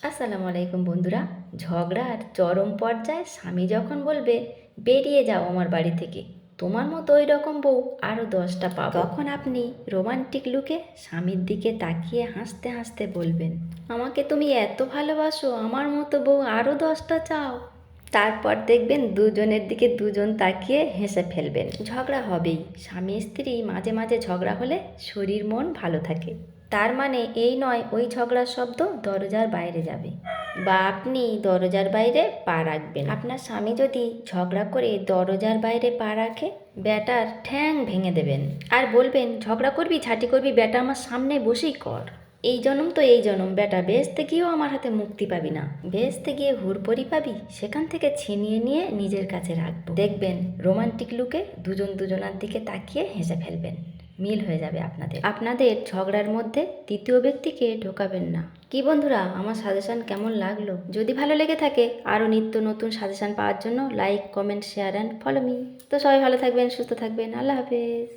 আসসালামু আলাইকুম বন্ধুরা। ঝগড়ার চরম পর্যায়ে স্বামী যখন বলবে, বেরিয়ে যাও আমার বাড়ি থেকে, তোমার মতো ওই রকম বউ আরও 10টা পাবো, তখন আপনি রোমান্টিক লুকে স্বামীর দিকে তাকিয়ে হাসতে হাসতে বলবেন, আমাকে তুমি এত ভালোবাসো, আমার মতো বউ আরও 10টা চাও। তারপর দেখবেন দুজনের দিকে দুজন তাকিয়ে হেসে ফেলবেন। ঝগড়া হবেই, স্বামী স্ত্রী মাঝে মাঝে ঝগড়া হলে শরীর মন ভালো থাকে। তার মানে এই নয় ওই ঝগড়ার শব্দ দরজার বাইরে যাবে বা আপনি দরজার বাইরে পা রাখবেন। আপনার স্বামী যদি ঝগড়া করে দরজার বাইরে পা রাখে, ব্যাটার ঠ্যাং ভেঙে দেবেন আর বলবেন, ঝগড়া করবি ঝাঁটি করবি, ব্যাটা আমার সামনে বসেই কর। এই জনম তো এই জনম ব্যাটা, বেহেশতে গিয়েও আমার হাতে মুক্তি পাবি না, বেহেশতে গিয়ে হুড়পড়ি পাবি, সেখান থেকে ছিনিয়ে নিয়ে নিজের কাছে রাখবো। দেখবেন রোমান্টিক লুকে দুজন দুজনার দিকে তাকিয়ে হেসে ফেলবেন, মিল হয়ে যাবে আপনাদের। আপনাদের ঝগড়ার মধ্যে তৃতীয় ব্যক্তিকে ঢোকাবেন না। কি বন্ধুরা, আমার সাজেশন কেমন লাগলো? যদি ভালো লেগে থাকে আরও নিত্য নতুন সাজেশন পাওয়ার জন্য like, comment, share and follow me. তো সবাই ভালো থাকবেন, সুস্থ থাকবেন, আল্লাহ হাফেজ।